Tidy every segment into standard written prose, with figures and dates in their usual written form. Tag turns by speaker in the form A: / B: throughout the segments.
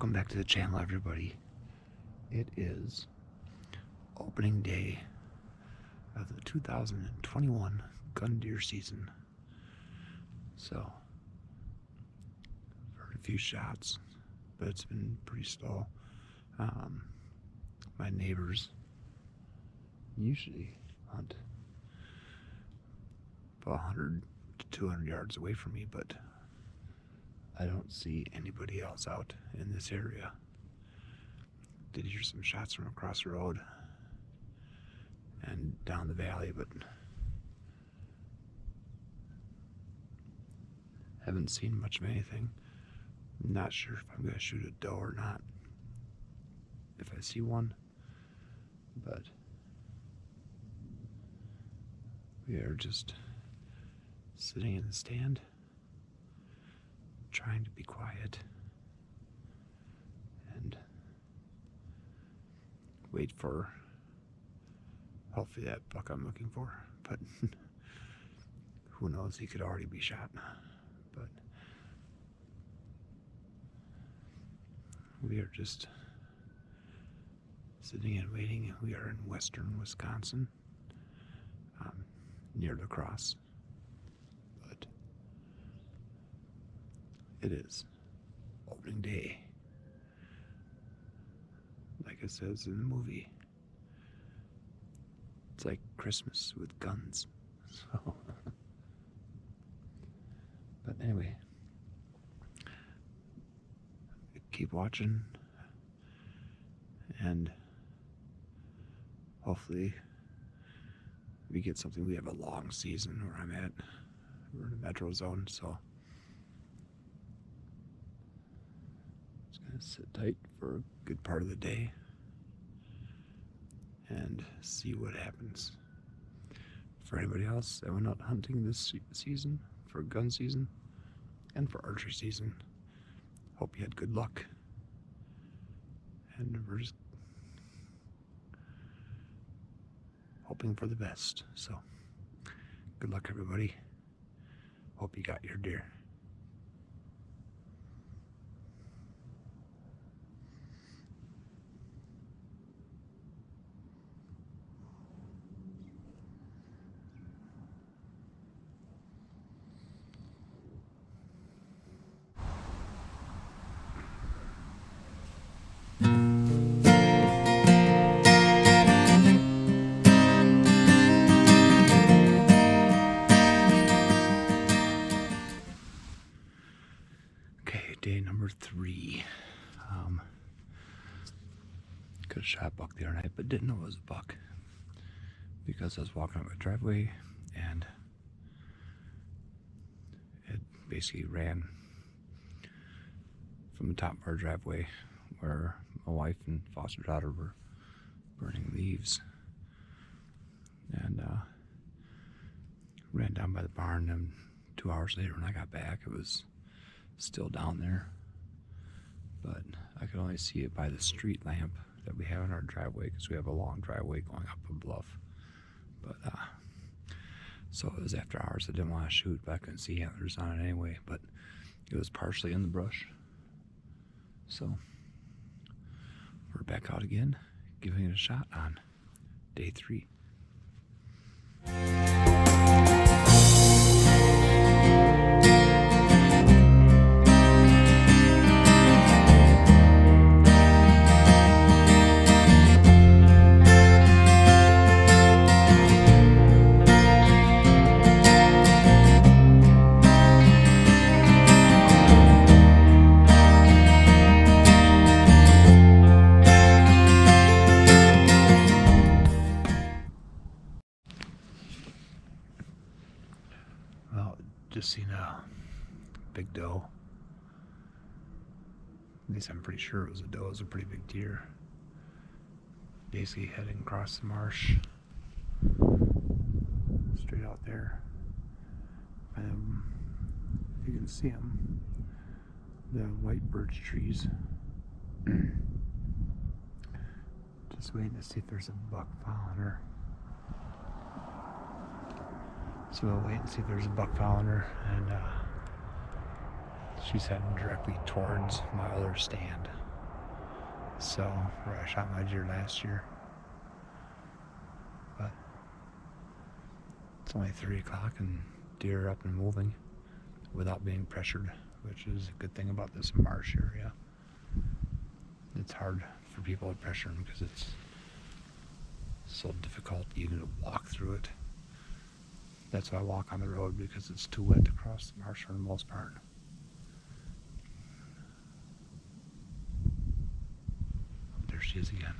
A: Welcome back to the channel, everybody. It is opening day of the 2021 gun deer season. So, I've heard a few shots, but it's been pretty slow. My neighbors usually hunt about 100 to 200 yards away from me, but I don't see anybody else out in this area. Did hear some shots from across the road and down the valley, but haven't seen much of anything. Not sure if I'm going to shoot a doe or not if I see one, but we are just sitting in the stand trying to be quiet and wait for hopefully that buck I'm looking for, but who knows, he could already be shot. But we are just sitting and waiting. We are in western Wisconsin, near La Crosse, but it is opening day, like it says in the movie. It's like Christmas with guns. So, but anyway, keep watching, and hopefully we get something. We have a long season where I'm at. We're in the metro zone, so just gonna sit tight for a good part of the day and see what happens. For anybody else that went out hunting this season, for gun season and for archery season, hope you had good luck. And we're just hoping for the best. So, good luck, everybody. Hope you got your deer. Day number 3. Could have shot a buck the other night, but didn't know it was a buck because I was walking up my driveway and it basically ran from the top of our driveway where my wife and foster daughter were burning leaves, and ran down by the barn. And 2 hours later when I got back, it was still down there, but I could only see it by the street lamp that we have in our driveway, because we have a long driveway going up a bluff. But so it was after hours. I didn't want to shoot, but I couldn't see antlers on it anyway, but it was partially in the brush. So we're back out again, giving it a shot on day 3. Well, just seen a big doe. At least I'm pretty sure it was a doe. It was a pretty big deer. Basically heading across the marsh, straight out there. If you can see them, the white birch trees. Just waiting to see if there's a buck following her. So we'll wait and see if there's a buck following her, and she's heading directly towards my other stand. So, where I shot my deer last year. But it's only 3 o'clock and deer are up and moving without being pressured, which is a good thing about this marsh area. It's hard for people to pressure them because it's so difficult even to walk through it. That's why I walk on the road, because it's too wet to cross the marsh for the most part. There she is again.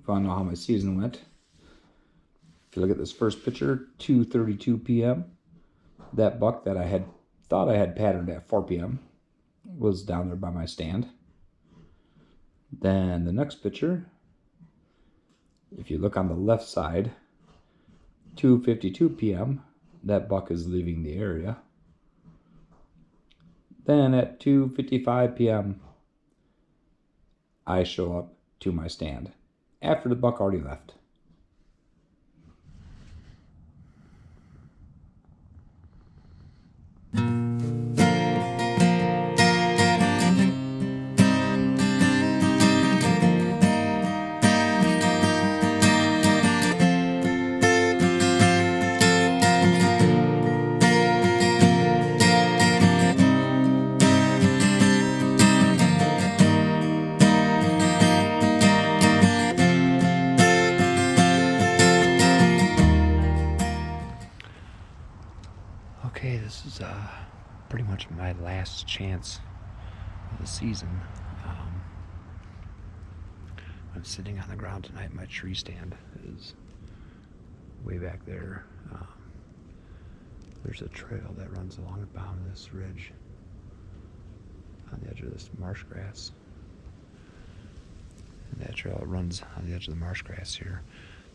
A: If I know how my season went, if you look at this first picture, 2:32 p.m., that buck that I thought I had patterned at 4 p.m. was down there by my stand. Then the next picture, if you look on the left side, 2:52 p.m., that buck is leaving the area. Then at 2:55 p.m., I show up to my stand after the buck already left. Okay, this is pretty much my last chance of the season. I'm sitting on the ground tonight. My tree stand is way back there. There's a trail that runs along the bottom of this ridge on the edge of this marsh grass. And that trail runs on the edge of the marsh grass here.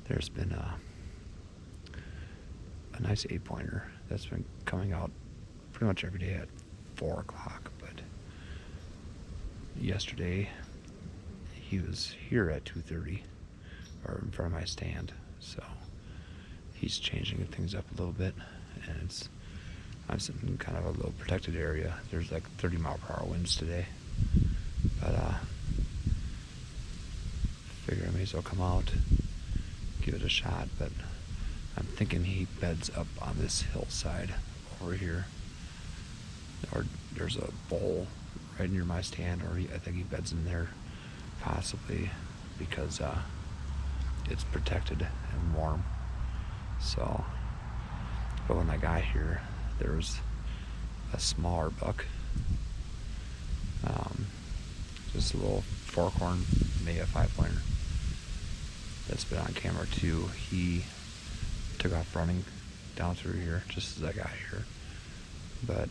A: There's been a nice 8-pointer that's been coming out pretty much every day at 4 o'clock, but yesterday he was here at 2:30, or in front of my stand, so he's changing things up a little bit, and I'm sitting in kind of a little protected area. There's like 30-mile-per-hour winds today, but figure I may as well come out, give it a shot, but I'm thinking he beds up on this hillside over here, or there's a bowl right near my stand, or I think he beds in there, possibly because it's protected and warm. So, but when I got here, there was a smaller buck, just a little forkhorn, maybe a 5-pointer, that's been on camera too. He took off running down through here just as I got here, but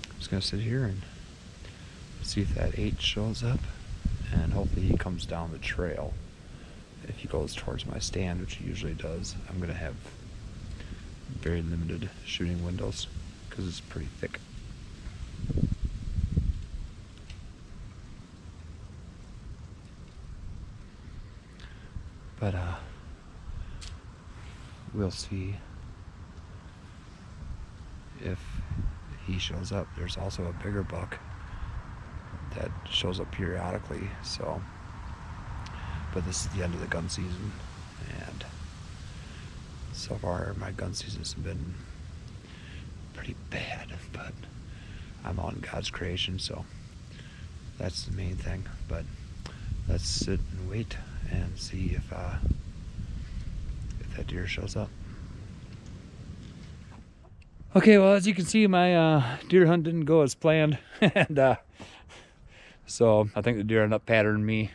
A: I'm just gonna sit here and see if that 8 shows up, and hopefully he comes down the trail. If he goes towards my stand, which he usually does, I'm gonna have very limited shooting windows because it's pretty thick. But we'll see if he shows up. There's also a bigger buck that shows up periodically, so, but this is the end of the gun season, and so far my gun season's been pretty bad, but I'm out in God's creation, so that's the main thing. But let's sit and wait and see if that deer shows up. Okay, well, as you can see, my deer hunt didn't go as planned. And so I think the deer ended up patterning me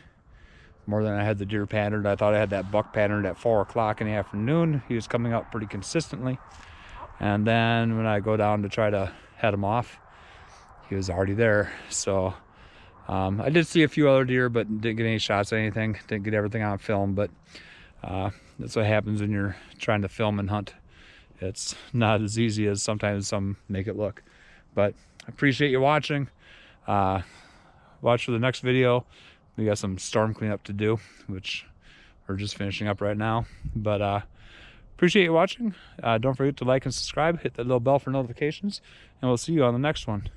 A: more than I had the deer patterned. I thought I had that buck patterned at 4 o'clock in the afternoon. He was coming up pretty consistently. And then when I go down to try to head him off, he was already there. So I did see a few other deer, but didn't get any shots or anything. Didn't get everything on film, but that's what happens when you're trying to film and hunt. It's not as easy as sometimes some make it look. But I appreciate you watching. Watch for the next video. We got some storm cleanup to do, which we're just finishing up right now. But appreciate you watching. Don't forget to like and subscribe. Hit that little bell for notifications, and we'll see you on the next one.